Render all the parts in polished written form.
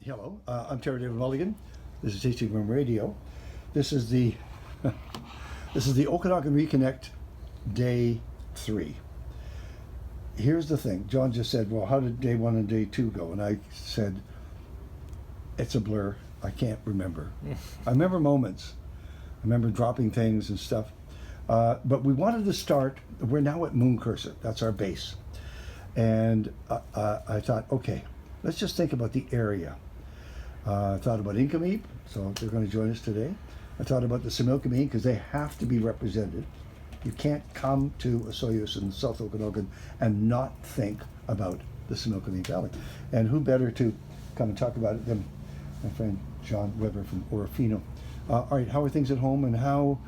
Hello, I'm Terry David Mulligan. This is Tasting Room Radio. This is the Okanagan Reconnect Day 3. Here's the thing. John just said, well, how did day 1 and day 2 go? And I said, it's a blur. I can't remember. I remember moments. I remember dropping things and stuff. But we wanted to start, we're now at Moon Cursor. That's our base. And I thought, okay, let's just think about the area. I thought about Inkameep, so they're going to join us today. I thought about the Similkameen because they have to be represented. You can't come to Osoyoos in South Okanagan and not think about the Similkameen Valley. And who better to come and talk about it than my friend John Weber from OROFINO. All right, how are things at home and how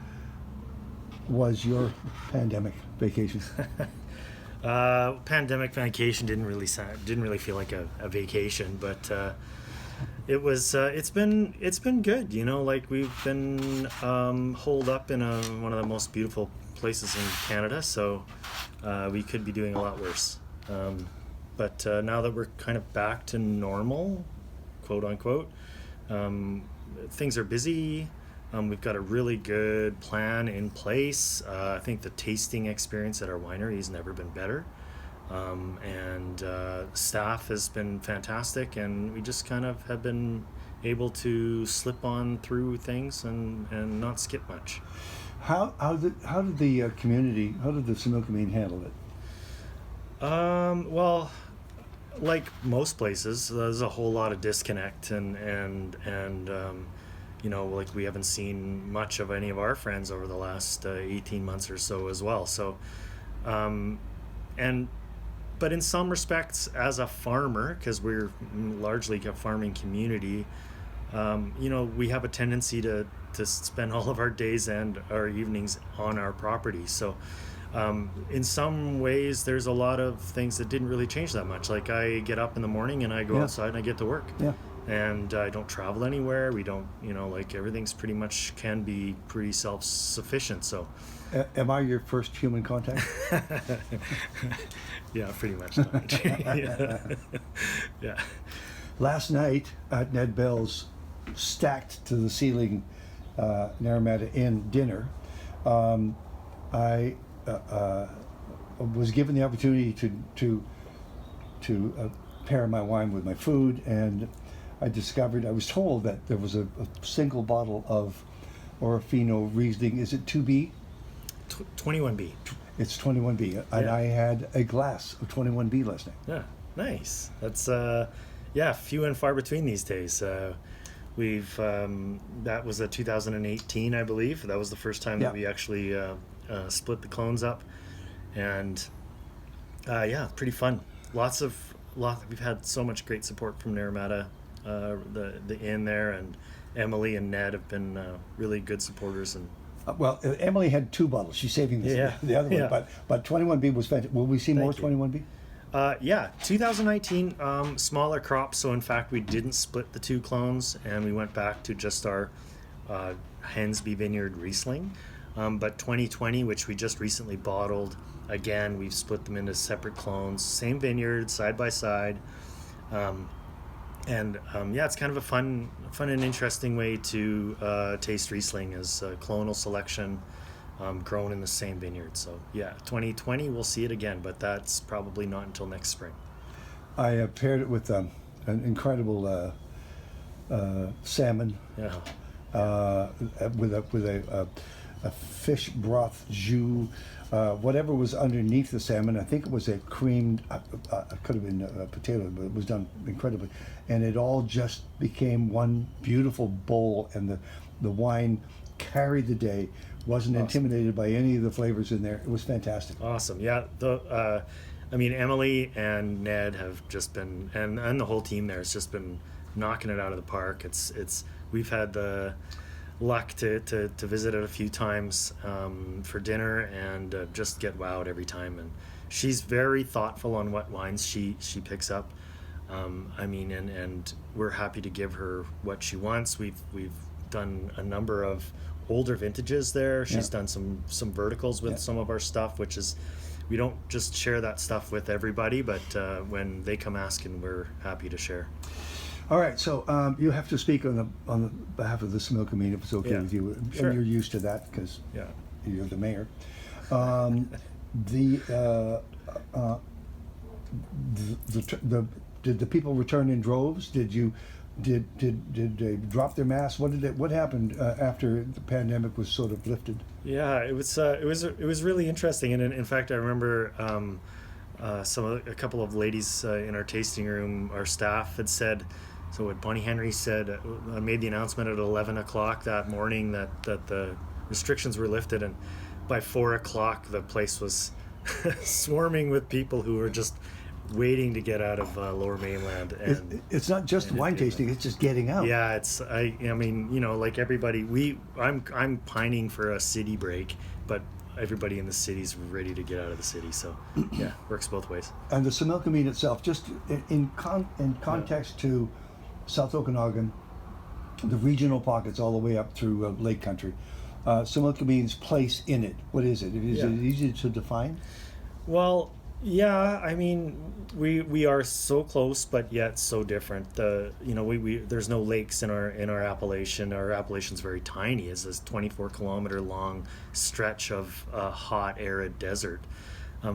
was your pandemic vacation? Pandemic vacation didn't really feel like a vacation, but it was it's been good, you know, like we've been holed up in one of the most beautiful places in Canada, so we could be doing a lot worse, but now that we're kind of back to normal, quote unquote, things are busy. We've got a really good plan in place. I think the tasting experience at our winery has never been better. And staff has been fantastic, and we just kind of have been able to slip on through things and not skip much. How did the community, how did the Similkameen handle it? Well, like most places, there's a whole lot of disconnect and you know, like we haven't seen much of any of our friends over the last 18 months or so as well. So, but in some respects, as a farmer, because we're largely a farming community, you know, we have a tendency to spend all of our days and our evenings on our property. So, in some ways, there's a lot of things that didn't really change that much. Like I get up in the morning and I go outside and I get to work. Yeah. And I don't travel anywhere. We don't, you know, like everything's pretty much can be pretty self-sufficient. So, am I your first human contact? Yeah, pretty much. Yeah. Yeah. Last night at Ned Bell's stacked to the ceiling Naramata Inn dinner, I was given the opportunity to pair my wine with my food, and I was told that there was a single bottle of OROFINO Riesling. Is it 2B? 21B. It's 21B. And I had a glass of 21B last night. Yeah, nice. That's, yeah, few and far between these days. We've, that was a 2018, I believe. That was the first time that we actually split the clones up. And, yeah, pretty fun. We've had so much great support from Naramata. The inn there, and Emily and Ned have been really good supporters. And well, Emily had 2 bottles. She's saving the other one, but 21B was fantastic. Will we see more 21B? Yeah, 2019 smaller crop. So in fact, we didn't split the 2 clones, and we went back to just our Hensby Vineyard Riesling. But 2020, which we just recently bottled, again we've split them into separate clones, same vineyard, side by side. Yeah, it's kind of a fun and interesting way to taste Riesling as a clonal selection grown in the same vineyard. So yeah, 2020 we'll see it again, but that's probably not until next spring. I paired it with an incredible salmon, with a fish broth jus. Whatever was underneath the salmon, I think it was a creamed, it could have been a potato, but it was done incredibly. And it all just became one beautiful bowl, and the wine carried the day, wasn't intimidated by any of the flavors in there. It was fantastic. Awesome. Yeah. I mean, Emily and Ned have just been, and the whole team there has just been knocking it out of the park. We've had the luck to visit it a few times for dinner, and just get wowed every time. And she's very thoughtful on what wines she picks up. I mean, and we're happy to give her what she wants. We've done a number of older vintages there. She's done some verticals with some of our stuff, which is, we don't just share that stuff with everybody, but when they come asking, we're happy to share. All right, so you have to speak on the behalf of the Similkameen, if it's okay Yeah, with you. sure. And you're used to that because Yeah. you're the mayor. The, did the people return in droves? Did they drop their masks? What happened after the pandemic was sort of lifted? Yeah, it was really interesting, and in fact, I remember a couple of ladies in our tasting room, our staff had said. So what Bonnie Henry said, made the announcement at 11 o'clock that morning that the restrictions were lifted, and by 4 o'clock the place was swarming with people who were just waiting to get out of Lower Mainland. And It's not just wine tasting; it's just getting out. yeah, I mean, like everybody, I'm pining for a city break, but everybody in the city's ready to get out of the city. So yeah, works both ways. And the Similkameen itself, just in context to South Okanagan, the regional pockets all the way up through Lake Country, Similkameen's place in it. What is it? Is it easy to define? Well, yeah, I mean, we are so close, but yet so different. We there's no lakes in our appellation. Our appellation's very tiny. It's this 24-kilometer long stretch of hot, arid desert,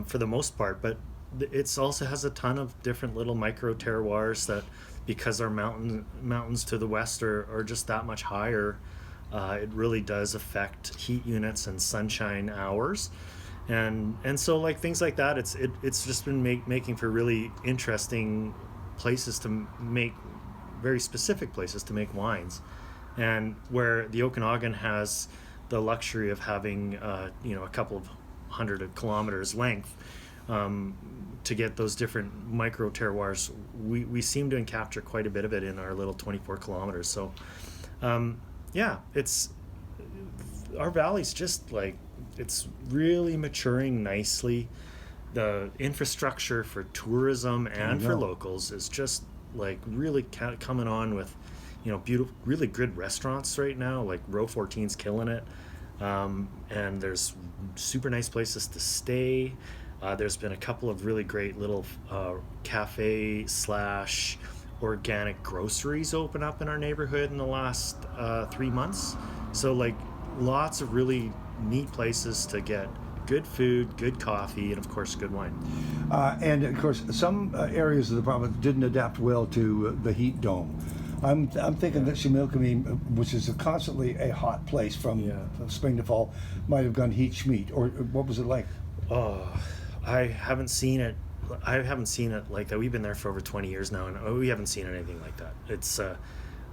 for the most part. But it also has a ton of different little micro terroirs that, because our mountains to the west are just that much higher, it really does affect heat units and sunshine hours. And so like things like that, it's just been making for really interesting places to make, very specific places to make wines, and where the Okanagan has the luxury of having a couple of hundred kilometers length to get those different micro terroirs. We seem to capture quite a bit of it in our little 24 kilometers. So it's our valley's just like, it's really maturing nicely. The infrastructure for tourism and for locals is just like really coming on with, beautiful, really good restaurants right now. Like Row 14's killing it, and there's super nice places to stay. There's been a couple of really great little cafe / organic groceries open up in our neighborhood in the last 3 months. So like lots of really neat places to get good food, good coffee, and of course good wine. And of course, some areas of the province didn't adapt well to the heat dome. I'm thinking that Similkameen, which is constantly a hot place from spring to fall, might have gone heat schmeat. Or what was it like? Oh, I haven't seen it like that. We've been there for over 20 years now, and we haven't seen anything like that. It's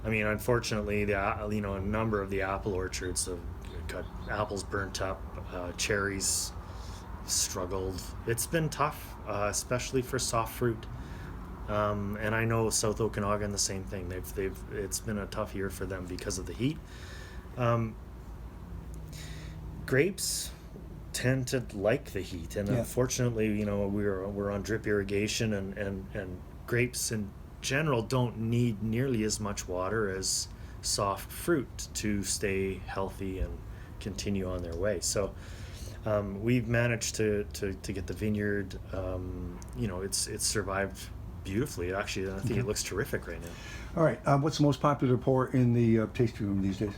unfortunately, a number of the apple orchards have got apples burnt up, cherries struggled. It's been tough, especially for soft fruit. And I know South Okanagan, the same thing. It's been a tough year for them because of the heat. Grapes tend to like the heat, and unfortunately, we're on drip irrigation, and grapes in general don't need nearly as much water as soft fruit to stay healthy and continue on their way. So we've managed to get the vineyard. It's survived beautifully. Actually, I think it looks terrific right now. All right. What's the most popular pour in the tasting room these days?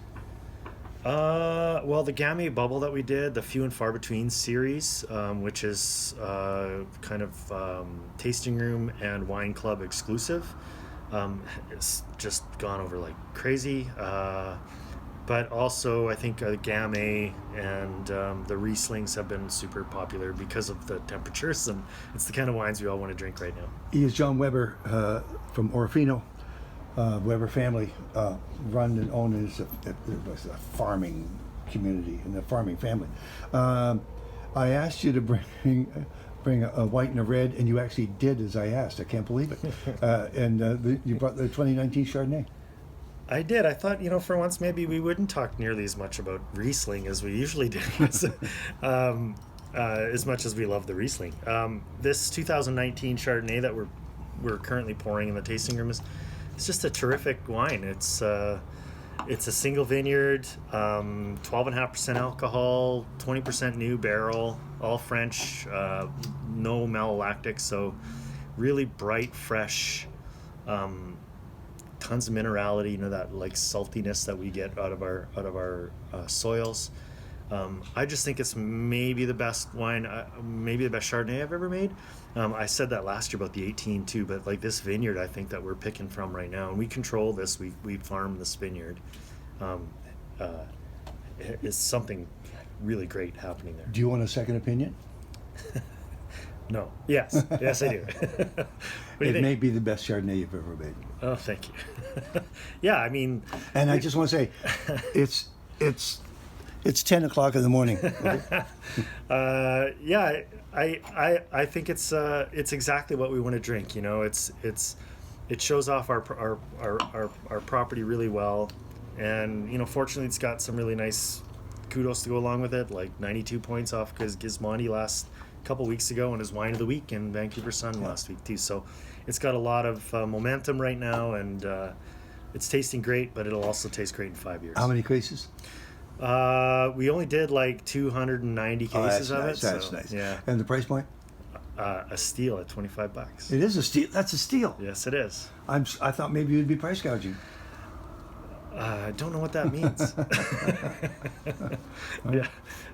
Well, the Gamay Bubble that we did, the Few and Far Between series, which is kind of tasting room and wine club exclusive, it's just gone over like crazy. But also, I think Gamay and the Rieslings have been super popular because of the temperatures, and it's the kind of wines we all want to drink right now. He is John Weber from OROFINO. Weber family run and own a farming community and a farming family. I asked you to bring a white and a red, and you actually did as I asked. I can't believe it. And you brought the 2019 Chardonnay. I did. I thought, for once maybe we wouldn't talk nearly as much about Riesling as we usually do, as much as we love the Riesling. This 2019 Chardonnay that we're currently pouring in the tasting room it's just a terrific wine. It's a single vineyard, 12.5% alcohol, 20% new barrel, all French, no malolactic, so really bright, fresh, tons of minerality, you know, that like saltiness that we get out of our soils. I just think it's maybe the best wine, maybe the best Chardonnay I've ever made. I said that last year about the 18 too, but like this vineyard, I think that we're picking from right now, and we control this. We farm this vineyard. Is something really great happening there. Do you want a second opinion? No. Yes. Yes, I do. What do you It think? may be the best Chardonnay you've ever made. Oh, thank you. Yeah, I mean, And I just want to say, it's 10 o'clock in the morning. Okay? yeah, I think it's exactly what we want to drink. You know, it shows off our property really well, and you know, fortunately, it's got some really nice kudos to go along with it, like 92 points off because Gismondi last couple weeks ago and his wine of the week in Vancouver Sun last week too. So it's got a lot of momentum right now, and it's tasting great, but it'll also taste great in 5 years. How many cases? We only did like 290 cases of nice, it. That's so, nice. Yeah. And the price point? A steal at $25. It is a steal. That's a steal. Yes, it is. I thought maybe you'd be price gouging. I don't know what that means. Yeah,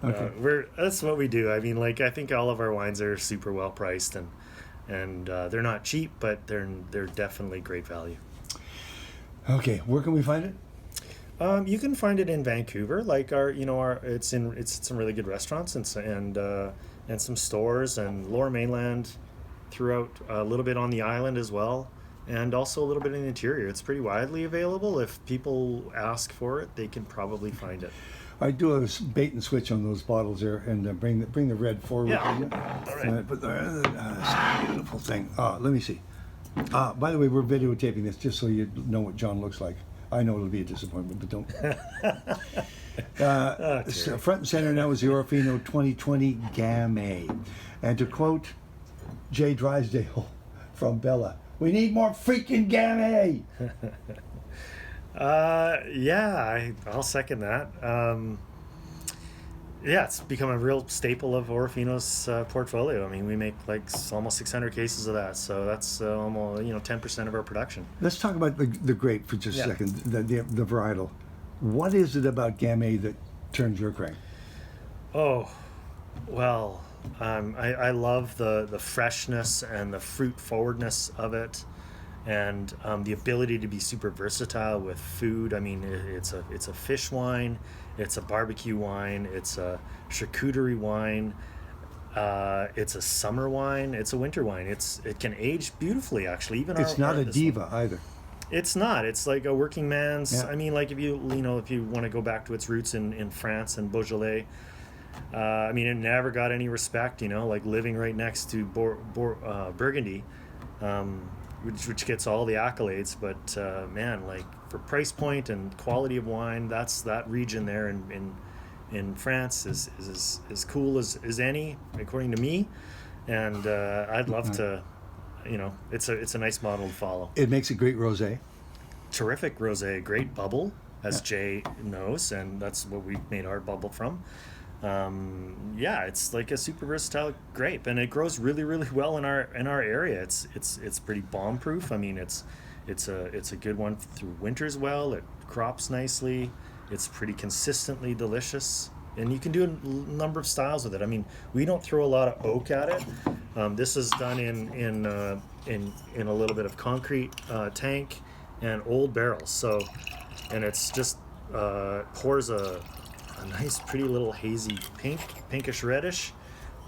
Okay. that's what we do. I mean, like, I think all of our wines are super well priced, and they're not cheap, but they're definitely great value. Okay, where can we find it? You can find it in Vancouver, like it's in some really good restaurants and some stores, and Lower Mainland, throughout a little bit on the island as well, and also a little bit in the interior. It's pretty widely available. If people ask for it, they can probably find it. I do a bait and switch on those bottles there, and bring the red forward. Yeah. will you? All right. But it's a beautiful thing. Let me see. By the way, we're videotaping this just so you know what John looks like. I know it'll be a disappointment, but don't. So front and center now is the OROFINO 2020 Gamay. And to quote Jay Drysdale from Bella, "We need more freaking Gamay." Yeah, I'll second that. Yeah, it's become a real staple of OROFINO's portfolio. I mean, we make like almost 600 cases of that, so that's almost 10% of our production. Let's talk about the grape for just Yeah. a second, the varietal. What is it about Gamay that turns your crank? Oh, well, I love the freshness and the fruit forwardness of it, and the ability to be super versatile with food. I mean, it's a fish wine, it's a barbecue wine, it's a charcuterie wine, it's a summer wine, it's a winter wine. It can age beautifully, actually. Even It's not a this diva either. It's not. It's like a working man's. Yeah. I mean, like if you want to go back to its roots in France and Beaujolais. I mean, it never got any respect. Like living right next to Burgundy, which gets all the accolades. But man, like for price point and quality of wine, that region there in France is as cool as any, according to me. And I'd love to. It's a nice model to follow. It makes a great rosé. Terrific rosé, great bubble, as Jay knows, and that's what we made our bubble from. Yeah, it's like a super versatile grape, and it grows really, really well in our area. It's pretty bomb proof. I mean, it's a good one through winter as well. It crops nicely. It's pretty consistently delicious. And you can do a number of styles with it. I mean, we don't throw a lot of oak at it. This is done in a little bit of concrete tank and old barrels. So, and it's just pours a nice, pretty little hazy pinkish reddish,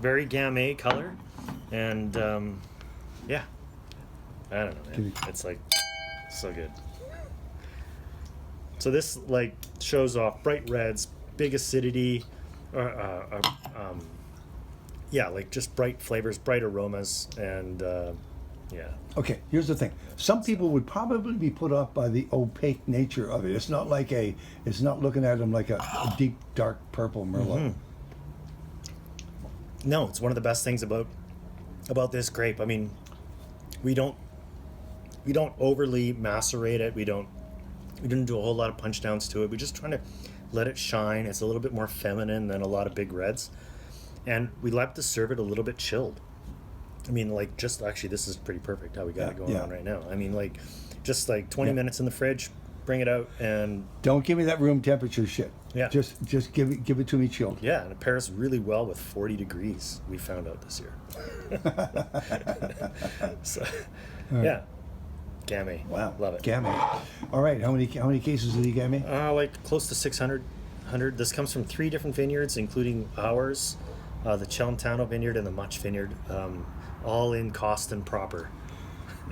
very gamay color, and yeah, I don't know, man. It's like so good. So this like shows off bright reds, big acidity, yeah, like just bright flavors, bright aromas, and yeah. Okay, here's the thing. Some people would probably be put off by the opaque nature of it. It's not looking at them like a deep, dark purple Merlot. No, it's one of the best things about this grape. I mean, we don't overly macerate it. We didn't do a whole lot of punch downs to it. We're just trying to let it shine. It's a little bit more feminine than a lot of big reds, and we like to serve it a little bit chilled. I mean, like, just actually, this is pretty perfect how we got it going yeah. on right now. I mean, like, just like 20 minutes in the fridge, bring it out, and Don't give me that room temperature shit. Yeah. Just give it to me chilled. yeah, and it pairs really well with 40 degrees. We found out this year. So, yeah, Gamay. Wow. Love it. Gamay. All right. How many cases of the Gamay? Like close to 600. This comes from 3 different vineyards, including ours, the Celentano vineyard and the Much vineyard, all in Costin proper.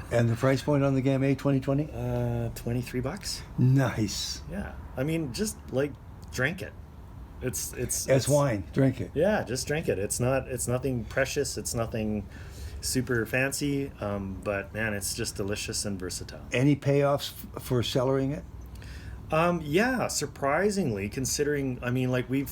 And the price point on the Gamay 2020? $23. Nice. Yeah, I mean, just like drink it. It's wine. Drink it. Yeah, just drink it. It's nothing precious. It's nothing super fancy. But man, it's just delicious and versatile. Any payoffs for cellaring it? Yeah, surprisingly, considering, I mean, like we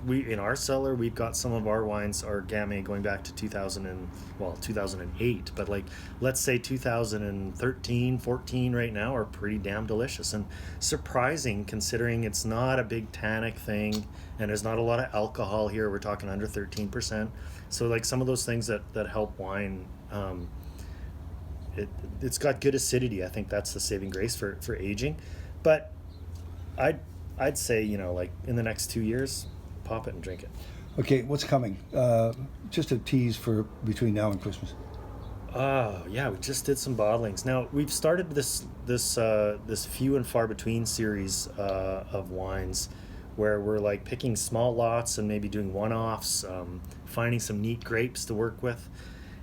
in our cellar, we've got some of our wines, our Gamay, going back to 2008, but like, let's say 2013, 14 right now are pretty damn delicious, and surprising considering it's not a big tannic thing, and there's not a lot of alcohol here. We're talking under 13%. So like some of those things that help wine, it's got good acidity. I think that's the saving grace for aging. But I'd say, you know, like in the next 2 years, pop it and drink it. Okay, what's coming? Just a tease for between now and Christmas. Oh yeah, we just did some bottlings. Now we've started this few and far between series of wines, where we're like picking small lots and maybe doing one-offs, finding some neat grapes to work with.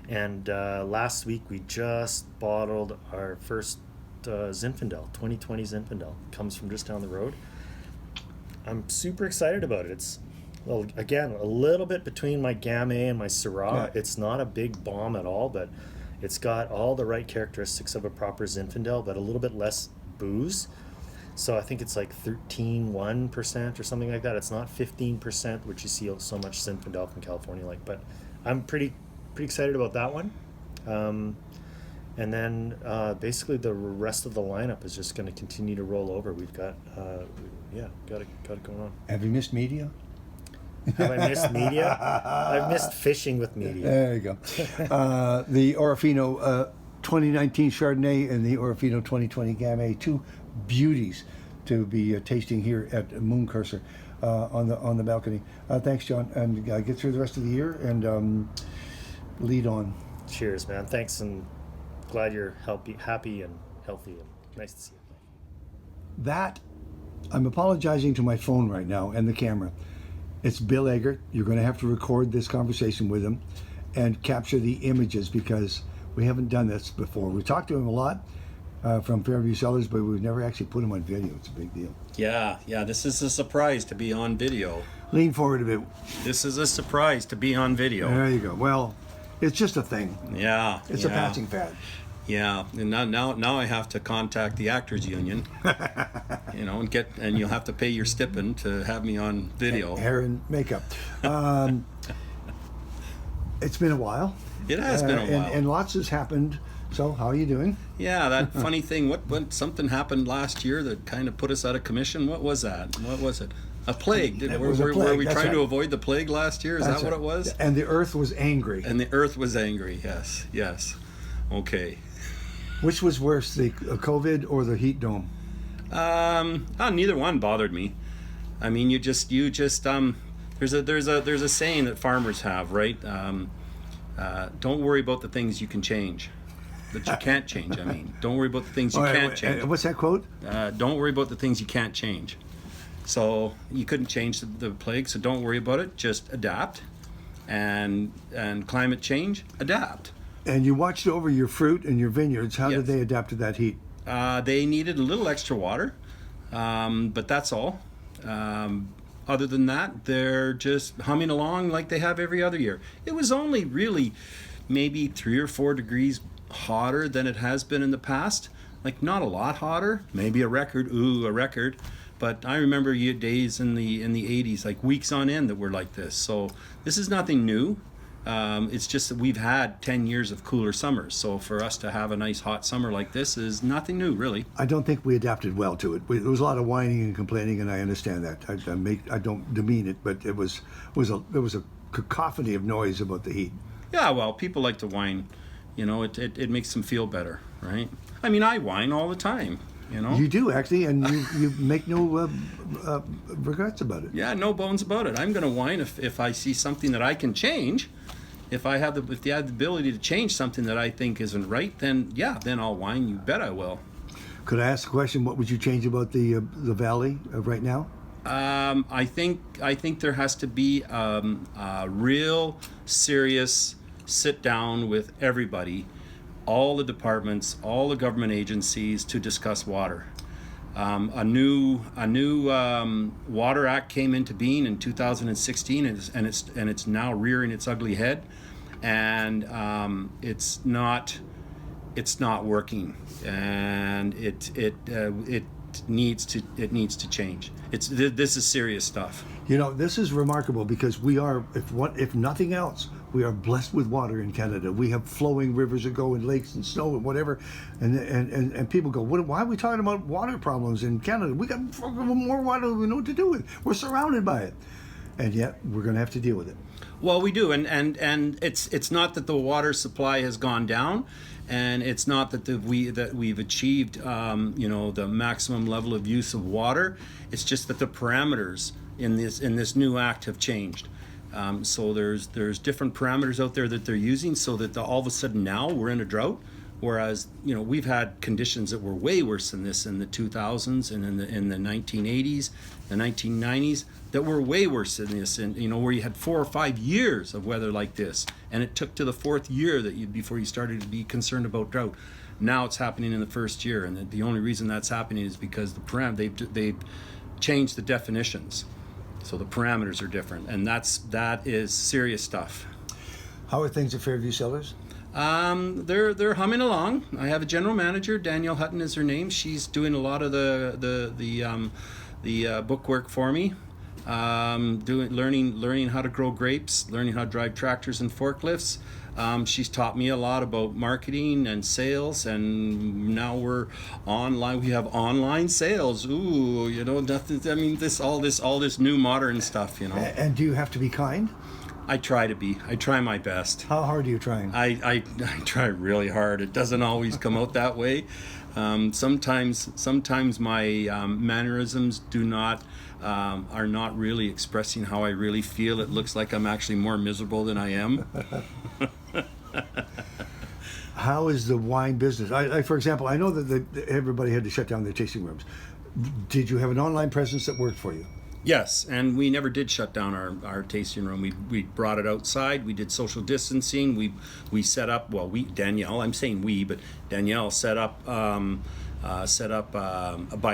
And last week we just bottled our first Zinfandel, 2020 Zinfandel. Comes from just down the road. I'm super excited about it. It's, well, again, a little bit between my Gamay and my Syrah. Yeah. It's not a big bomb at all, but it's got all the right characteristics of a proper Zinfandel, but a little bit less booze. So I think it's like 13.1% or something like that. It's not 15%, which you see so much Zinfandel from California like. But I'm pretty excited about that one. And then basically the rest of the lineup is just going to continue to roll over. We've got got it going on. Have you missed media? Have I missed media? I've missed fishing with media. There you go. The OROFINO 2019 Chardonnay and the OROFINO 2020 Gamay, 2 beauties to be tasting here at Moon Cursor on the balcony. Thanks, John, and get through the rest of the year and lead on. Cheers, man. Thanks, and glad you're happy and healthy, and nice to see you. That, I'm apologizing to my phone right now and the camera. It's Bill Eggert. You're going to have to record this conversation with him and capture the images, because we haven't done this before. We talked to him a lot from Fairview Cellars, but we've never actually put him on video. It's a big deal. Yeah, this is a surprise to be on video. Lean forward a bit. This is a surprise to be on video. There you go. Well, it's just a thing. Yeah. It's a passing fad. Yeah, and now I have to contact the Actors Union, and you'll have to pay your stipend to have me on video. Hair and makeup. It's been a while. It has been a while, and lots has happened. So, how are you doing? Yeah, that funny thing. What something happened last year that kind of put us out of commission? What was that? What was it? A plague. Were we trying to avoid the plague last year? Is that what it was? And the earth was angry. And the earth was angry. Yes. Okay. Which was worse, the COVID or the heat dome? Neither one bothered me. I mean, you just there's a saying that farmers have, right? Don't worry about the things you can change, that you can't change. I mean, don't worry about the things you can't change. What's that quote? Don't worry about the things you can't change. So you couldn't change the plague, so don't worry about it. Just adapt, and climate change, adapt. And you watched over your fruit and your vineyards. How Yes. did they adapt to that heat? They needed a little extra water, but that's all. Other than that, they're just humming along like they have every other year. It was only really maybe 3 or 4 degrees hotter than it has been in the past. Like, not a lot hotter, maybe a record. But I remember days in the 80s, like weeks on end, that were like this. So this is nothing new. It's just that we've had 10 years of cooler summers. So for us to have a nice hot summer like this is nothing new, really. I don't think we adapted well to it. There was a lot of whining and complaining, and I understand that. I don't demean it, but there was a cacophony of noise about the heat. Yeah, well, people like to wine. You know, it makes them feel better, right? I mean, I wine all the time, you know? You do, actually, and you make no regrets about it. Yeah, no bones about it. I'm going to wine if I see something that I can change. If I have if I have the ability to change something that I think isn't right, then yeah, then I'll wine. You bet I will. Could I ask the question, what would you change about the valley right now? I think there has to be a real serious sit down with everybody, all the departments, all the government agencies to discuss water. A new Water Act came into being in 2016, and it's now rearing its ugly head, and it's not working, and it needs to change. This is serious stuff. You know, this is remarkable because we are, if nothing else, we are blessed with water in Canada. We have flowing rivers that go in lakes and snow and whatever, and people go, why are we talking about water problems in Canada? We got more water than we know what to do with. We're surrounded by it, and yet we're going to have to deal with it. Well, we do, and it's not that the water supply has gone down, and it's not that we've achieved the maximum level of use of water. It's just that the parameters in this new act have changed. So there's different parameters out there that they're using, so that all of a sudden now we're in a drought. Whereas, you know, we've had conditions that were way worse than this in the 2000s and in the 1980s, the 1990s, that were way worse than this, and you know, where you had 4 or 5 years of weather like this, and it took to the 4th year before you started to be concerned about drought. Now it's happening in the 1st year, and the only reason that's happening is because they've changed the definitions, so the parameters are different, and that is serious stuff. How are things at Fairview Cellars? They're humming along. I have a general manager, Danielle Hutton is her name. She's doing a lot of the bookwork for me. Learning how to grow grapes, learning how to drive tractors and forklifts. She's taught me a lot about marketing and sales, and now we're online. We have online sales. Ooh, you know, nothing. I mean, all this new modern stuff. You know. And do you have to be kind? I try to be. I try my best. How hard are you trying? I try really hard. It doesn't always come out that way. Sometimes my mannerisms are not really expressing how I really feel. It looks like I'm actually more miserable than I am. How is the wine business? I for example, I know that everybody had to shut down their tasting rooms. Did you have an online presence that worked for you? Yes, and we never did shut down our tasting room. We brought it outside. We did social distancing. We set up. Well, Danielle. I'm saying we, but Danielle set up by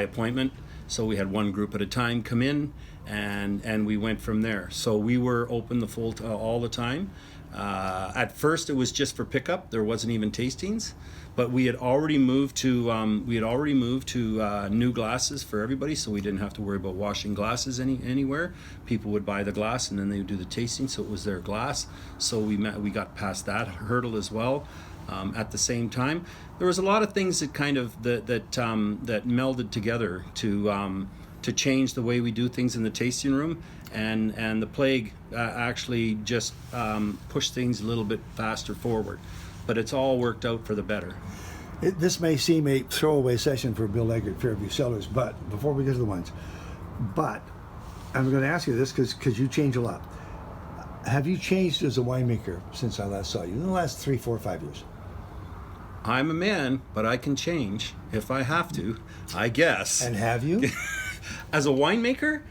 appointment. So we had one group at a time come in, and we went from there. So we were open all the time. At first, it was just for pickup. There wasn't even tastings, but we had already moved to new glasses for everybody, so we didn't have to worry about washing glasses anywhere. People would buy the glass, and then they would do the tasting, so it was their glass. So we got past that hurdle as well. At the same time, there was a lot of things that kind of that melded together to change the way we do things in the tasting room, and the plague actually just pushed things a little bit faster forward, but it's all worked out for the better. This may seem a throwaway session for Bill Eggert, Fairview Cellars, but before we get to the wines, I'm going to ask you this because you change a lot. Have you changed as a winemaker since I last saw you in the last 3, 4, 5 years? I'm a man, but I can change if I have to, I guess. And have you? As a winemaker?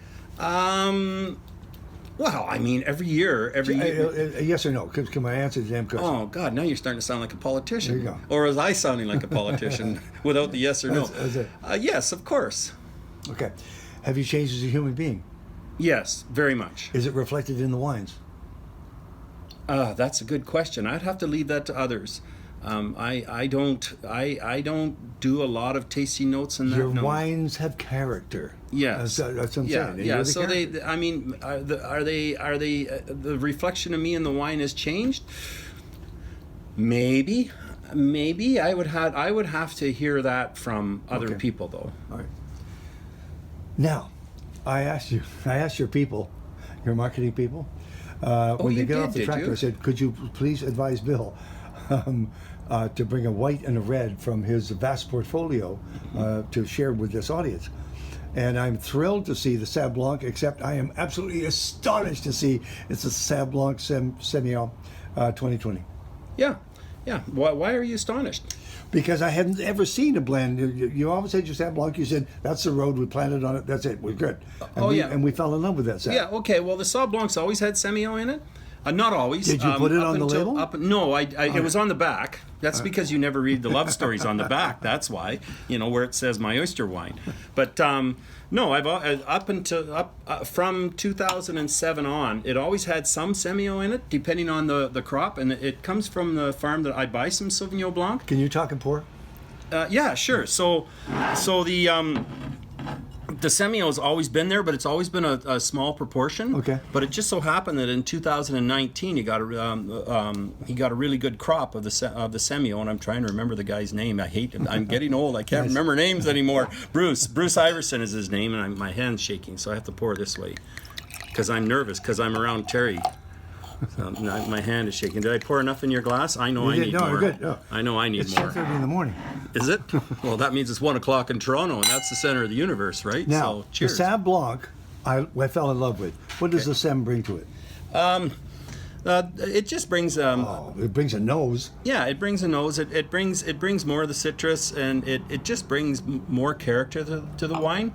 Well, I mean, every year. Yes or no? Can I answer the damn question? Oh, God, now you're starting to sound like a politician. There you go. Or was I sounding like a politician without the yes or no? Yes, of course. Okay. Have you changed as a human being? Yes, very much. Is it reflected in the wines? That's a good question. I'd have to leave that to others. I don't do a lot of tasting notes in that. Your wines have character. Yes, that's what I'm saying. Yeah. So are they the reflection of me in the wine has changed? Maybe. I would have to hear that from other people though. All right. Now, I asked your people, your marketing people, When you they get did, off the did tractor, you? I said, could you please advise Bill to bring a white and a red from his vast portfolio to share with this audience. And I'm thrilled to see the Sauv Blanc, except I am absolutely astonished to see it's a Sauv Blanc Semillon 2020. Yeah, yeah. Why are you astonished? Because I hadn't ever seen a blend. You always had your Sauv Blanc. You said, that's the road, we planted on it, that's it, we're good. And and we fell in love with that Sauv. Yeah, okay. Well, the Sauv Blanc's always had Semillon in it. Not always. Did you put it on the label? No, it was on the back. That's because you never read the love stories on the back. That's why, where it says my oyster wine. But no, I've from 2007 on, it always had some Semillon in it, depending on the crop, and it comes from the farm that I buy some Sauvignon Blanc. Can you talk and pour? Yeah, sure. So the Semillon has always been there, but it's always been a small proportion. Okay. But it just so happened that in 2019 he got a really good crop of the Semillon. And I'm trying to remember the guy's name. I hate him. I'm getting old. I can't remember names anymore. Bruce Iverson is his name, and my hand's shaking, so I have to pour this way because I'm nervous because I'm around Terry. So my hand is shaking. Did I pour enough in your glass? I know I need more. No, good. No. I know I need It's more. 10:30 in the morning. Is it? Well, that means it's 1 o'clock in Toronto, and that's the center of the universe, right? Now, so, cheers. the Sauv Blanc, I fell in love with. What does the Sem bring to it? It just brings. It brings a nose. Yeah, it brings a nose. It brings more of the citrus, and it just brings more character to the wine.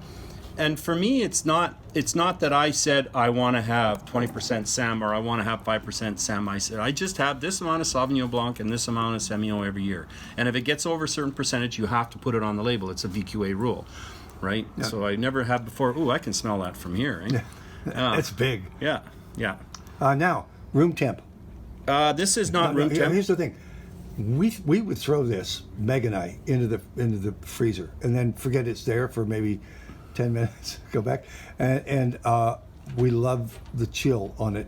And for me, it's not that I said I want to have 20% Sem or I want to have 5% Sem. I said I just have this amount of Sauvignon Blanc and this amount of Semillon every year. And if it gets over a certain percentage, you have to put it on the label. It's a VQA rule, right? Yeah. So I never have before. Ooh, I can smell that from here. Right? It's big. Yeah. Now, room temp. This is not room temp. Here's the thing. We would throw this, Meg and I, into the freezer and then forget it's there for maybe 10 minutes, go back, and we love the chill on it.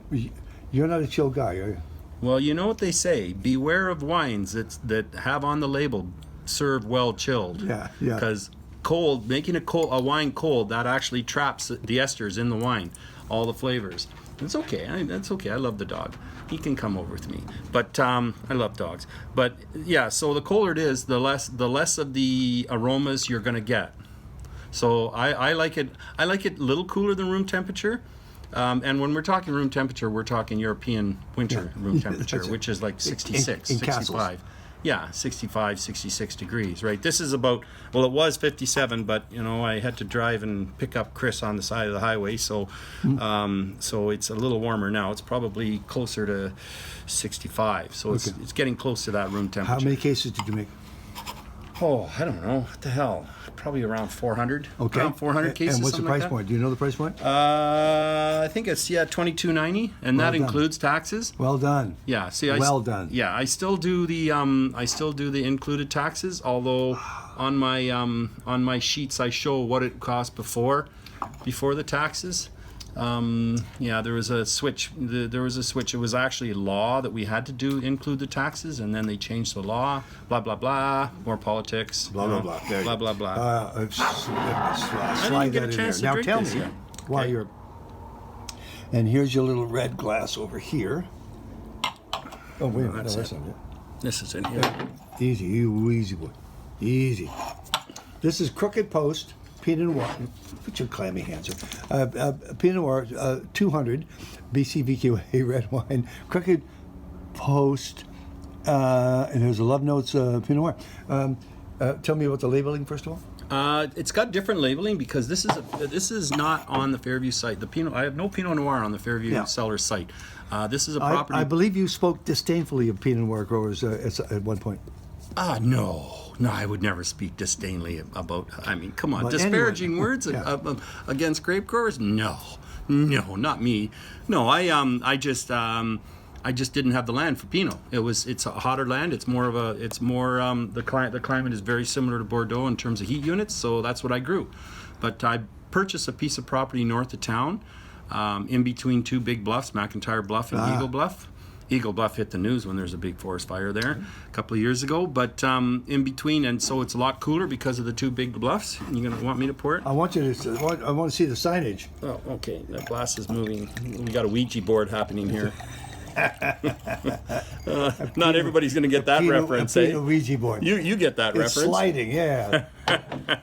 You're not a chill guy, are you? Well, you know what they say: beware of wines that have on the label "serve well chilled." Yeah. Because making a wine cold, that actually traps the esters in the wine, all the flavors. It's okay. That's okay. I love the dog. He can come over with me. But I love dogs. But yeah, so the colder it is, the less of the aromas you're going to get. So I like it. I like it a little cooler than room temperature. And when we're talking room temperature, we're talking European winter room temperature, which is like 66, in 65. Castles. Yeah, 65, 66 degrees, right? This is about, well, it was 57, but, I had to drive and pick up Chris on the side of the highway, so so it's a little warmer now. It's probably closer to 65, so it's getting close to that room temperature. How many cases did you make? Oh, I don't know. What the hell? Probably around 400. Okay. Around 400 cases. And what's the price like point? Do you know the price point? I think it's $22.90, and that includes taxes. Well done. Yeah. See, well done. Yeah, I still do the included taxes. Although on my sheets I show what it cost before the taxes. There was a switch. There was a switch. It was actually a law that we had to include the taxes, and then they changed the law. Blah blah blah. More politics. Blah blah blah. Blah blah blah. Slide that in there. Now tell me while you're. And here's your little red glass over here. Oh wait a minute. That's it. This is in here. Easy, you easy boy. Easy. This is Crooked Post Pinot Noir. Put your clammy hands up. Pinot Noir 200 BCVQA red wine. Crooked Post. And there's a Love Notes Pinot Noir. Tell me about the labeling first of all. It's got different labeling because this is not on the Fairview site. I have no Pinot Noir on the Fairview Cellars site. This is a property. I believe you spoke disdainfully of Pinot Noir growers at one point. No, I would never speak disdainfully about. I mean, come on, But disparaging anyway. words against grape growers? No, not me. No, I just didn't have the land for Pinot. It's a hotter land. The climate is very similar to Bordeaux in terms of heat units, so that's what I grew. But I purchased a piece of property north of town, in between two big bluffs, McIntyre Bluff and Eagle Bluff. Eagle Bluff hit the news when there's a big forest fire there a couple of years ago. But in between, and so it's a lot cooler because of the two big bluffs. You gonna want me to pour it? I want you to. I want to see the signage. Oh, okay. That glass is moving. We got a Ouija board happening here. Not everybody's going to get that reference, eh? Ouija board. You get that It's reference. sliding, yeah.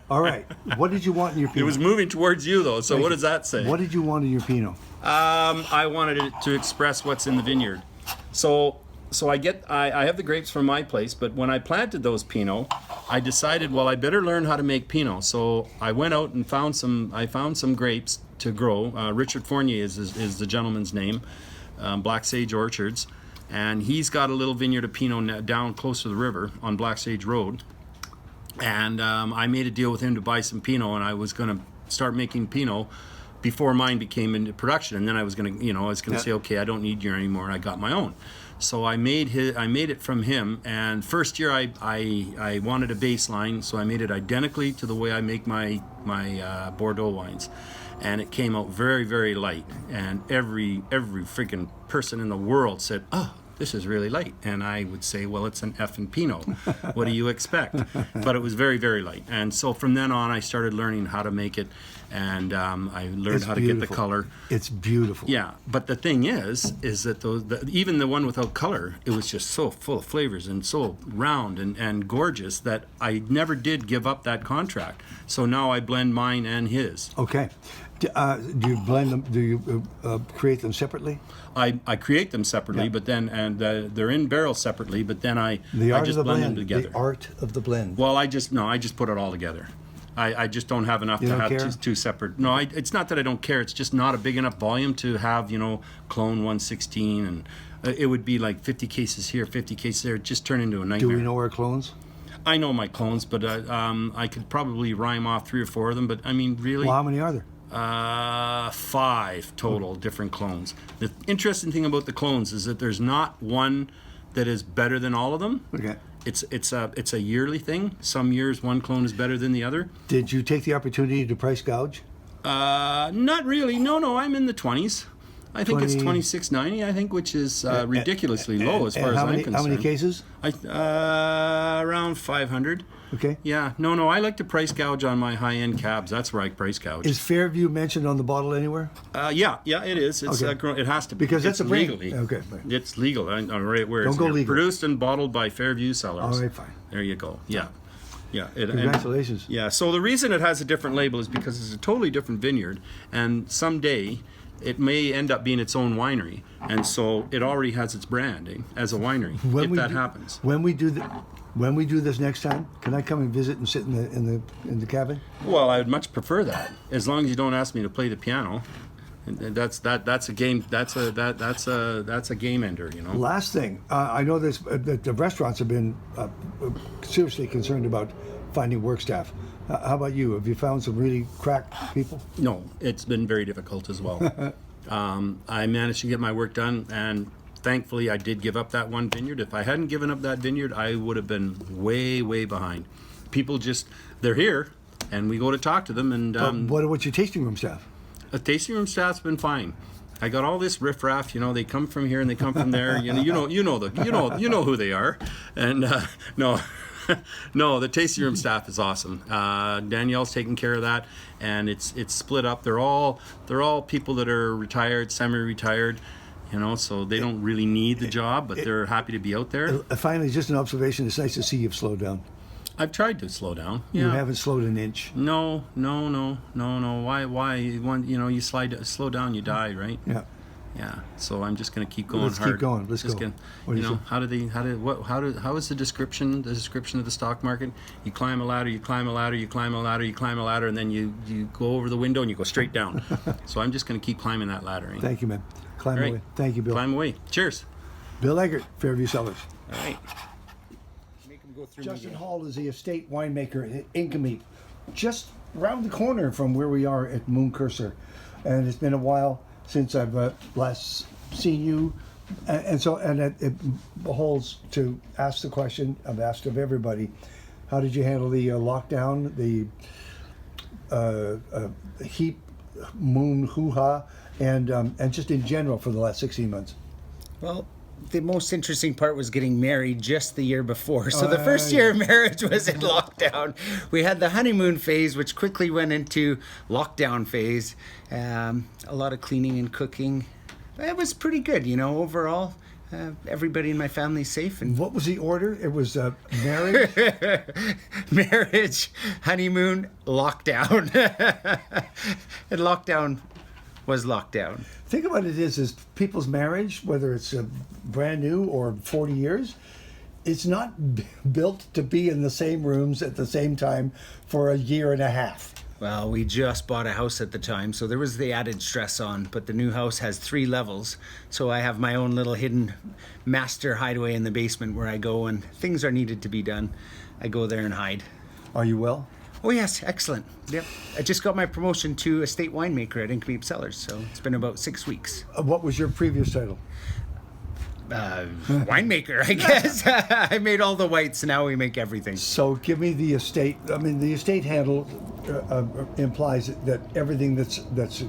All right. What did you want in your Pinot? It was moving towards you, though. So what does that say? What did you want in your Pinot? I wanted it to express what's in the vineyard. So I have the grapes from my place, but when I planted those Pinot, I decided, well, I better learn how to make Pinot. So I went out and found some grapes to grow. Richard Fournier is the gentleman's name, Black Sage Orchards, and he's got a little vineyard of Pinot down close to the river on Black Sage Road. And I made a deal with him to buy some Pinot, and I was going to start making Pinot before mine became into production, and then I was going to say, okay, I don't need your anymore, and I got my own. So I made it from him, and first year I wanted a baseline, so I made it identically to the way I make my Bordeaux wines, and it came out very, very light, and every freaking person in the world said, oh, this is really light. And I would say, well, it's an effing Pinot. What do you expect? But it was very, very light. And so from then on, I started learning how to make it, and I learned how to get the color. It's beautiful. Yeah, but the thing is that even the one without color, it was just so full of flavors and so round and gorgeous that I never did give up that contract. So now I blend mine and his. Okay. Do you blend them? Do you create them separately? I create them separately, but then they're in barrels separately. But then I just blend them together. The art of the blend. Well, I just put it all together. I just don't have enough to have two separate. No, it's not that I don't care. It's just not a big enough volume to have clone 116, and it would be like 50 cases here, 50 cases there. It just turn into a nightmare. Do we know our clones? I know my clones, but I could probably rhyme off 3 or 4 of them. But I mean, really. Well, how many are there? 5 total different clones. The interesting thing about the clones is that there's not one that is better than all of them. Okay. It's a yearly thing. Some years one clone is better than the other. Did you take the opportunity to price gouge? Not really. No, I'm in the 20s. I think it's $26.90. I think, which is ridiculously low as far as I'm concerned. How many cases? Around 500. Okay. Yeah. No. I like to price gouge on my high-end cabs. That's where I price gouge. Is Fairview mentioned on the bottle anywhere? Yeah, it is. It's Okay. It has to be Because that's it's a brand. legally. Okay. Right. It's legal. I'm right where Don't it's go here. legal. Produced and bottled by Fairview Cellars. All right, fine. There you go. Yeah. Congratulations. Yeah. So the reason it has a different label is because it's a totally different vineyard, and someday it may end up being its own winery, and so it already has its branding as a winery. If that happens. When we do this next time, can I come and visit and sit in the cabin? Well, I would much prefer that, as long as you don't ask me to play the piano. And that's a game. That's a game ender, Last thing, I know that the restaurants have been seriously concerned about finding work staff. How about you? Have you found some really crack people? No, it's been very difficult as well. I managed to get my work done, and thankfully I did give up that one vineyard. If I hadn't given up that vineyard, I would have been way, way behind. People they're here, and we go to talk to them. And what's your tasting room staff? The tasting room staff's been fine. I got all this riffraff, they come from here and they come from there. You know who they are. And no. No, the tasting room staff is awesome. Danielle's taking care of that, and it's split up. They're all people that are retired, semi-retired, so they don't really need the job, but they're happy to be out there. Finally, just an observation. It's nice to see you've slowed down. I've tried to slow down. Yeah. You haven't slowed an inch. No. Why? You slow down, you die, right? Yeah. Yeah, so I'm just going to keep going Let's hard. keep going. Let's just go. How is the description of the stock market? You climb a ladder, you climb a ladder, you climb a ladder, you climb a ladder, and then you go over the window and you go straight down. So I'm just going to keep climbing that ladder. Eh? Thank you, man. Climb All right. away. Thank you, Bill. Climb away. Cheers. Bill Eggert, Fairview Cellars. All right. Justin Hall is the estate winemaker at Inkami, just around the corner from where we are at Moon Cursor. And it's been a while since I've last seen you. And it beholds to ask the question I've asked of everybody. How did you handle the lockdown, the heat, moon, hoo-ha, and just in general for the last 16 months? Well, the most interesting part was getting married just the year before. So the first year of marriage was in lockdown. We had the honeymoon phase, which quickly went into lockdown phase. A lot of cleaning and cooking. It was pretty good, overall. Everybody in my family safe. And What was the order? It was marriage. marriage, honeymoon, lockdown. And lockdown was lockdown. Think about it is people's marriage, whether it's brand new or 40 years, it's not built to be in the same rooms at the same time for a year and a half. Well, we just bought a house at the time, so there was the added stress on, but the new house has 3 levels, so I have my own little hidden master hideaway in the basement where I go when things are needed to be done. I go there and hide. Are you well? Oh yes, excellent. Yep. I just got my promotion to estate winemaker at Incomplete Cellars, so it's been about 6 weeks. What was your previous title? Winemaker, I guess. I made all the whites, now we make everything. So give me the estate. I mean, the estate handle implies that everything that's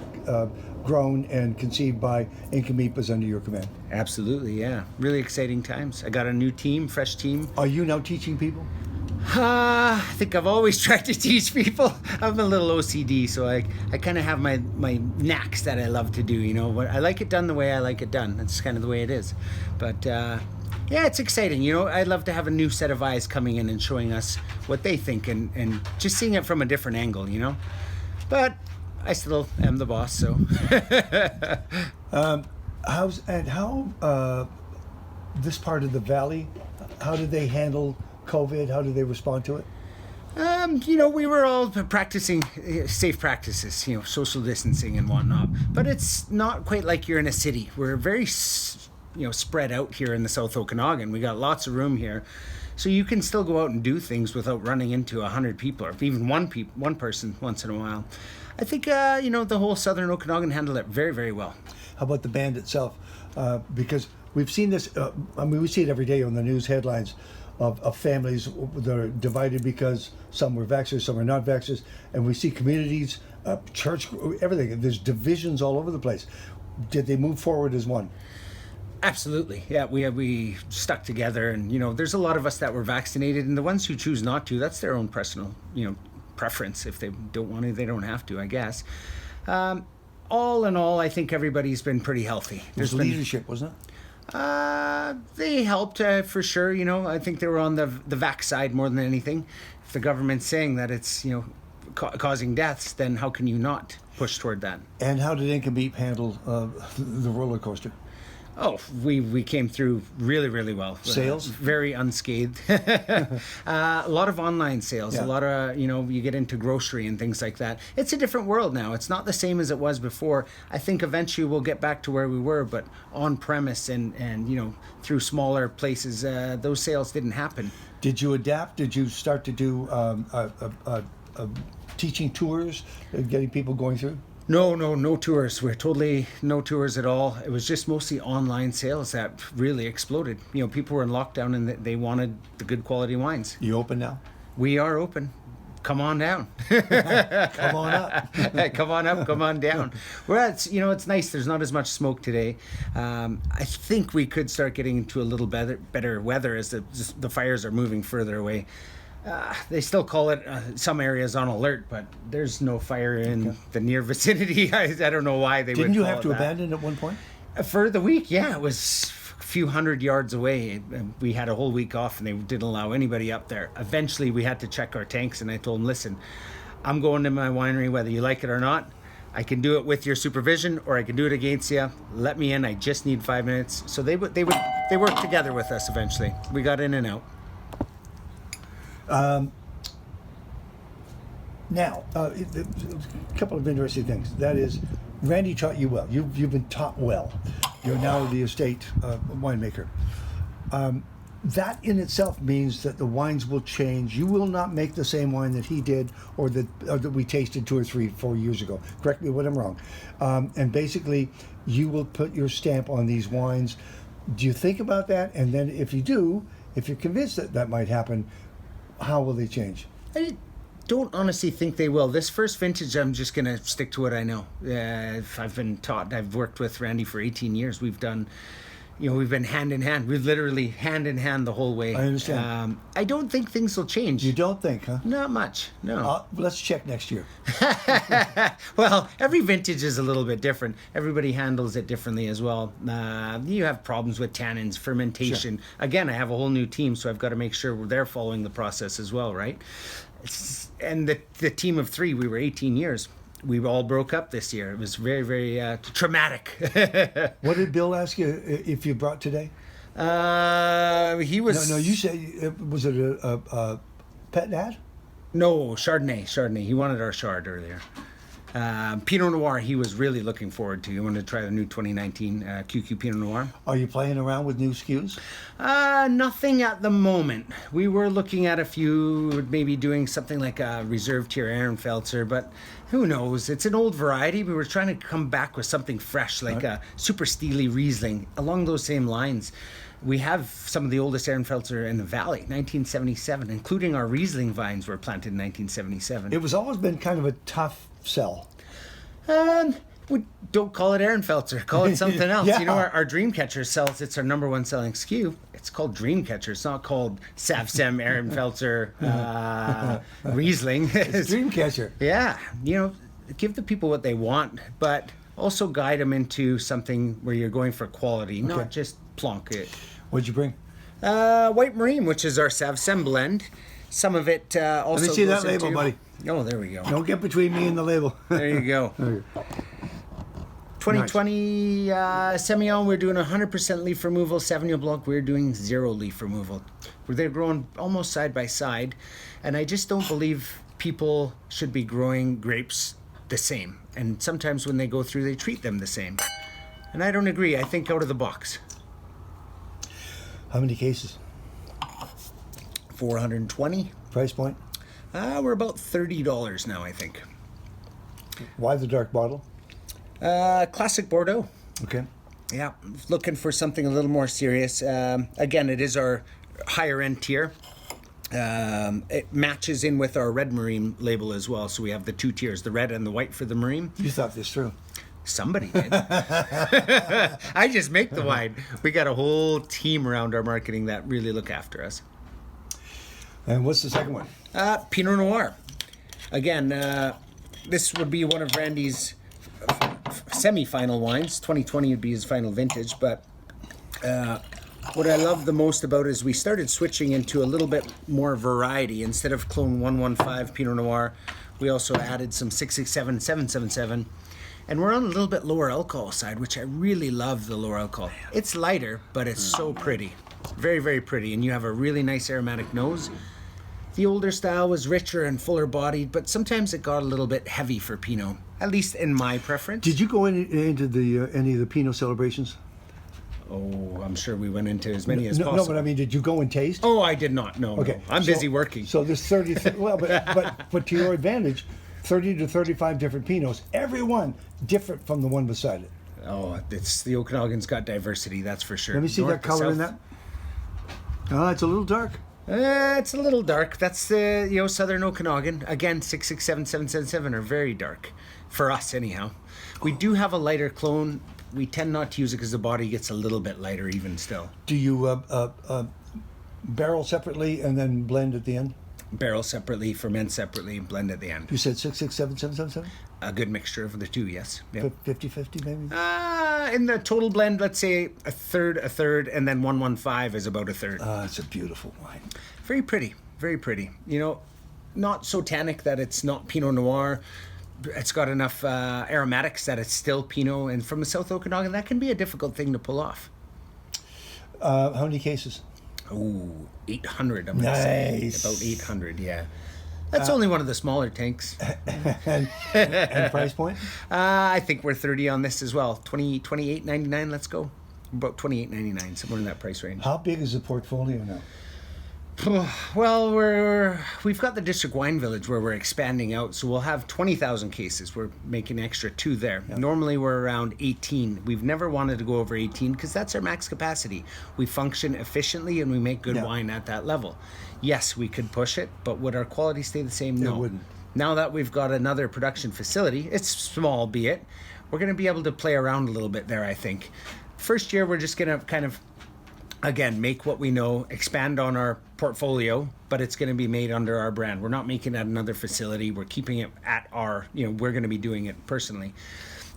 grown and conceived by Incomplete is under your command. Absolutely, yeah. Really exciting times. I got a new team, fresh team. Are you now teaching people? I think I've always tried to teach people. I'm a little OCD, so I kind of have my knacks that I love to do, But I like it done the way I like it done. That's kind of the way it is. But yeah, it's exciting. I'd love to have a new set of eyes coming in and showing us what they think and just seeing it from a different angle, But I still am the boss, so. How this part of the valley, how did they handle COVID? How did they respond to it? We were all practicing safe practices, social distancing and whatnot. But it's not quite like you're in a city. We're very, spread out here in the South Okanagan. We got lots of room here. So you can still go out and do things without running into 100 people or even one person once in a while. I think, the whole Southern Okanagan handled it very, very well. How about the band itself? Because we've seen this, we see it every day on the news headlines of families that are divided because some were vaxxers, some are not vaxxers, and we see communities, church, everything. There's divisions all over the place. Did they move forward as one? Absolutely. Yeah, we stuck together, and there's a lot of us that were vaccinated, and the ones who choose not to, that's their own personal, preference. If they don't want to, they don't have to, I guess. All in all, I think everybody's been pretty healthy. There's leadership, wasn't it? They helped for sure. I think they were on the vax side more than anything. If the government's saying that it's causing deaths, then how can you not push toward that? And how did Incomplete handle the roller coaster? Oh, we came through really, really well. Sales? Very unscathed. A lot of online sales. Yeah. A lot of, you get into grocery and things like that. It's a different world now. It's not the same as it was before. I think eventually we'll get back to where we were, but on premise and through smaller places, those sales didn't happen. Did you adapt? Did you start to do teaching tours, getting people going through? No tours. We're totally no tours at all. It was just mostly online sales that really exploded. People were in lockdown and they wanted the good quality wines. You open now? We are open. Come on down. Come on up. Come on up, come on down. Well, it's nice. There's not as much smoke today. I think we could start getting into a little better weather as the fires are moving further away. They still call it some areas on alert, but there's no fire in the near vicinity. I don't know why they would. Didn't you call have it to that. abandon at one point? For the week? Yeah, it was a few hundred yards away. We had a whole week off, and they didn't allow anybody up there. Eventually, we had to check our tanks, and I told them, "Listen, I'm going to my winery whether you like it or not. I can do it with your supervision, or I can do it against you. Let me in. I just need 5 minutes." So they worked together with us. Eventually, we got in and out. Now, a couple of interesting things. That is, Randy taught you well. You've been taught well. You're now the estate winemaker. That in itself means that the wines will change. You will not make the same wine that he did or that we tasted 2 or 3, 4 years ago. Correct me when I'm wrong. And basically, you will put your stamp on these wines. Do you think about that? And then if you do, if you're convinced that that might happen, how will they change? I don't honestly think they will. This first vintage, I'm just going to stick to what I know. I've been taught. I've worked with Randy for 18 years. We've done, we've been hand in hand. We've literally hand in hand the whole way. I understand. I don't think things will change. You don't think, huh? Not much, no. Let's check next year. Well, every vintage is a little bit different. Everybody handles it differently as well. You have problems with tannins, fermentation. Sure. Again, I have a whole new team, so I've got to make sure they're following the process as well, right? And the team of 3, we were 18 years. We all broke up this year. It was very, very traumatic. What did Bill ask you if you brought today? He was... No, you said, was it a pet ad? No, Chardonnay. He wanted our Chard earlier. Pinot Noir, he was really looking forward to. He wanted to try the new 2019 QQ Pinot Noir. Are you playing around with new SKUs? Nothing at the moment. We were looking at a few, maybe doing something like a reserve tier Ehrenfelser, but who knows? It's an old variety. We were trying to come back with something fresh, like a super steely Riesling, along those same lines. We have some of the oldest Ehrenfelser in the valley, 1977, including our Riesling vines were planted in 1977. It was always been kind of a tough sell. We don't call it Ehrenfelser, call it something else. Yeah. You know, our Dreamcatcher sells, it's our #1 selling SKU. It's called Dreamcatcher. It's not called Savsem Ehrenfelser Riesling. It's Dreamcatcher. Yeah, give the people what they want, but also guide them into something where you're going for quality, not just plonk it. What'd you bring? White Marine, which is our Savsem blend. Some of it also Let me see goes that label, into... buddy. Oh, there we go. Don't get between me and the label. There you go. There you go. 2020 Semillon, we're doing 100% leaf removal. Sauvignon Blanc, we're doing 0 leaf removal. They're growing almost side by side, and I just don't believe people should be growing grapes the same. And sometimes when they go through, they treat them the same. And I don't agree. I think out of the box. How many cases? 420. Price point? We're about $30 now, I think. Why the dark bottle? Classic Bordeaux. Okay. Yeah, looking for something a little more serious. Again, it is our higher end tier. It matches in with our red marine label as well. So we have the 2 tiers, the red and the white for the marine. You thought this through. Somebody did. I just make the wine. We got a whole team around our marketing that really look after us. And what's the second one? Pinot Noir. Again, this would be one of Randy's semi-final wines. 2020 would be his final vintage, but what I love the most about it is we started switching into a little bit more variety. Instead of Clone 115 Pinot Noir, we also added some 667, 777, and we're on a little bit lower alcohol side, which I really love the lower alcohol. It's lighter, but it's so pretty. Very, very pretty, and you have a really nice aromatic nose. The older style was richer and fuller bodied, but sometimes it got a little bit heavy for Pinot, at least in my preference. Did you go into the any of the Pinot celebrations? Oh, I'm sure we went into as many as No, possible. but I mean, did you go and taste? Oh, I did not. No, Okay. no. I'm busy working. So there's 30, well, but to your advantage, 30 to 35 different Pinots, every one different from the one beside it. Oh, it's the Okanagan's got diversity, that's for sure. Let me see North that to color in south. that. Oh, it's a little dark. It's a little dark. That's the Southern Okanagan. Again, 667, 777 are very dark for us, anyhow. We do have a lighter clone. We tend not to use it because the body gets a little bit lighter, even still. Do you barrel separately and then blend at the end? Barrel separately, ferment separately, and blend at the end. You said 667, 777? A good mixture of the two, yes. Yep. 50-50 maybe? In the total blend, let's say a third, and then 115 is about a third. It's a beautiful wine. Very pretty, very pretty. Not so tannic that it's not Pinot Noir. It's got enough aromatics that it's still Pinot. And from the South Okanagan, that can be a difficult thing to pull off. How many cases? Oh, 800, I'm going to say. Nice. About 800, yeah. That's only one of the smaller tanks. and price point? I think we're 30 on this as well. 28.99, let's go. About 28.99, somewhere in that price range. How big is the portfolio now? Well, we've got the District Wine Village where we're expanding out, so we'll have 20,000 cases. We're making extra 2 there. Yeah. Normally we're around 18. We've never wanted to go over 18 because that's our max capacity. We function efficiently and we make good wine at that level. Yes, we could push it, but would our quality stay the same? No. It wouldn't. Now that we've got another production facility, it's small, be it, we're going to be able to play around a little bit there, I think. First year, we're just going to kind of, again, make what we know, expand on our portfolio, but it's going to be made under our brand. We're not making it at another facility. We're keeping it at our, we're going to be doing it personally.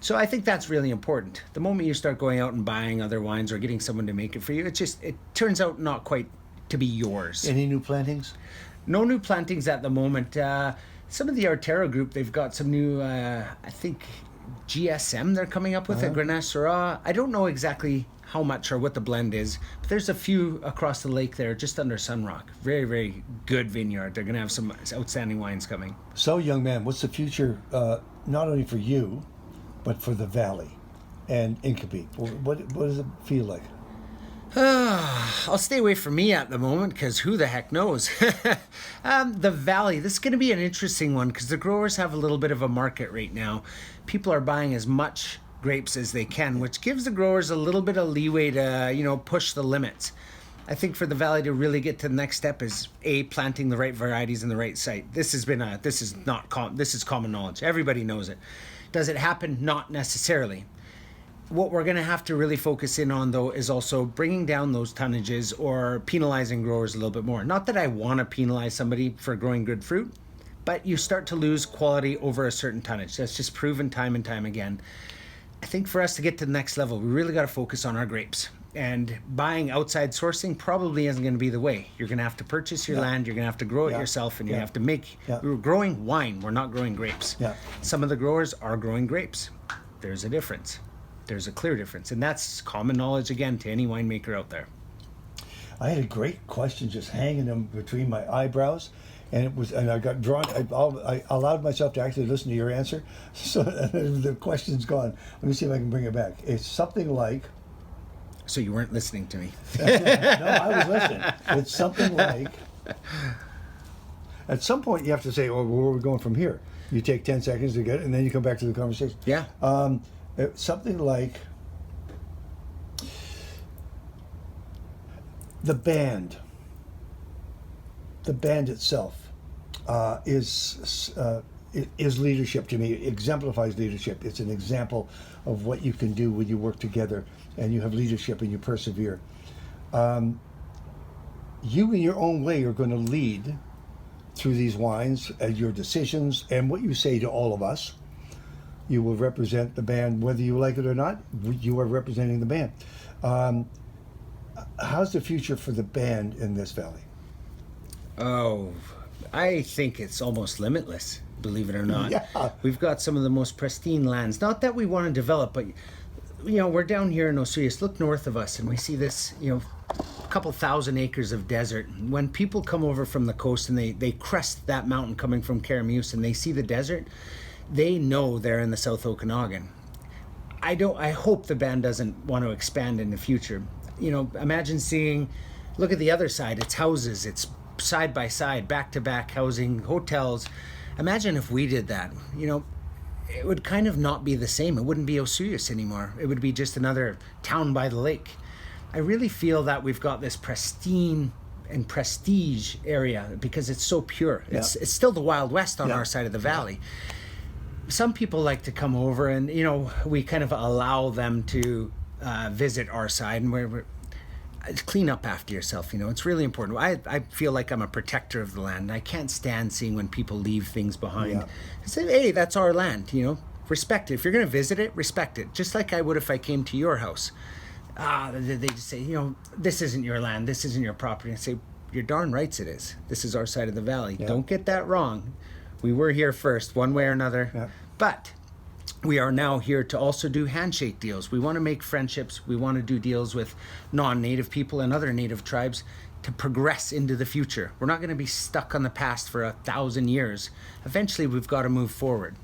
So I think that's really important. The moment you start going out and buying other wines or getting someone to make it for you, it turns out not quite to be yours. Any new plantings? No new plantings at the moment. Some of the Artero group, they've got some new, I think, GSM they're coming up with at Grenache Syrah. I don't know exactly how much or what the blend is, but there's a few across the lake there just under Sunrock. Very, very good vineyard. They're going to have some outstanding wines coming. So, young man, what's the future, not only for you, but for the valley and Incapi? What does it feel like? I'll stay away from me at the moment because who the heck knows? The valley, this is going to be an interesting one because the growers have a little bit of a market right now. People are buying as much grapes as they can, which gives the growers a little bit of leeway to, push the limits. I think for the valley to really get to the next step is planting the right varieties in the right site. This is common knowledge. Everybody knows it. Does it happen? Not necessarily. What we're going to have to really focus in on, though, is also bringing down those tonnages or penalizing growers a little bit more. Not that I want to penalize somebody for growing good fruit, but you start to lose quality over a certain tonnage. That's just proven time and time again. I think for us to get to the next level, we really got to focus on our grapes. And buying outside sourcing probably isn't going to be the way. You're going to have to purchase your land, you're going to have to grow it yourself, and you have to make... We're growing wine, we're not growing grapes. Some of the growers are growing grapes. There's a difference. There's a clear difference. And that's common knowledge, again, to any winemaker out there. I had a great question just hanging in between my eyebrows, and I got drawn. I allowed myself to actually listen to your answer, so the question's gone. Let me see if I can bring it back. It's something like... So you weren't listening to me. No, I was listening. It's something like... At some point, you have to say, "Oh, where are we going from here?" You take 10 seconds to get it, and then you come back to the conversation. Yeah. It's something like the band itself is leadership to me. It exemplifies leadership. It's an example of what you can do when you work together and you have leadership and you persevere. You in your own way are going to lead through these wines and your decisions and what you say to all of us. You will represent the band, whether you like it or not. You are representing the band. How's the future for the band in this valley? Oh, I think it's almost limitless, believe it or not. Yeah. We've got some of the most pristine lands. Not that we want to develop, but, we're down here in Osoyoos. Look north of us, and we see this, a couple thousand acres of desert. When people come over from the coast and they crest that mountain coming from Karameus and they see the desert, they know they're in the South Okanagan. I hope the band doesn't want to expand in the future. Imagine look at the other side. It's houses, it's side by side, back to back housing, hotels. Imagine if we did that. It would kind of not be the same. It wouldn't be Osoyoos anymore. It would be just another town by the lake. I really feel that we've got this pristine and prestige area because it's so pure. Yeah. It's still the Wild West on our side of the valley. Some people like to come over and, we kind of allow them to visit our side, and we're clean up after yourself. It's really important. I feel like I'm a protector of the land. I can't stand seeing when people leave things behind. I say, hey, that's our land, respect it. If you're going to visit it, respect it. Just like I would if I came to your house. They just say, this isn't your land. This isn't your property. I say, you're darn right it is. This is our side of the valley. Yeah. Don't get that wrong. We were here first, one way or another. Yeah. But we are now here to also do handshake deals. We want to make friendships. We want to do deals with non-native people and other native tribes to progress into the future. We're not going to be stuck on the past for 1,000 years. Eventually, we've got to move forward.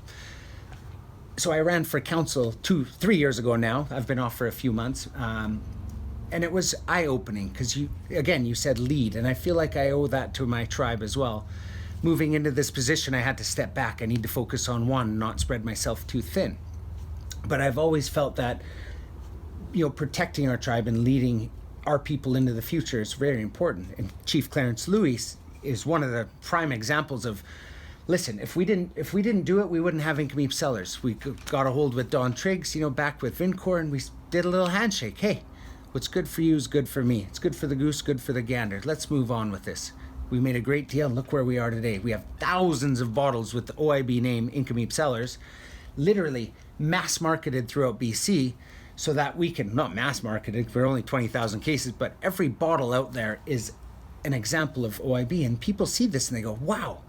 So I ran for council 3 years ago now. I've been off for a few months. And it was eye-opening because you said lead. And I feel like I owe that to my tribe as well. Moving into this position, I had to step back. I need to focus on one, not spread myself too thin. But I've always felt that, protecting our tribe and leading our people into the future is very important. And Chief Clarence Lewis is one of the prime examples of, listen, if we didn't do it, we wouldn't have Incapi Cellars. We got a hold with Don Triggs, back with Vincor, and did a little handshake. Hey, what's good for you is good for me. It's good for the goose, good for the gander. Let's move on with this. We made a great deal, and look where we are today. We have thousands of bottles with the OIB name, Incomeep Cellars, literally mass marketed throughout BC, so that we can, not mass marketed, we're only 20,000 cases, but every bottle out there is an example of OIB, and people see this and they go, wow,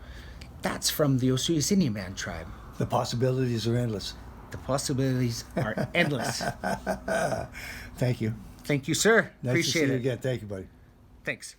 that's from the Osuyasini Man tribe. The possibilities are endless. The possibilities are endless. Thank you. Thank you, sir. Nice Appreciate to see you it. again. Thank you, buddy. Thanks.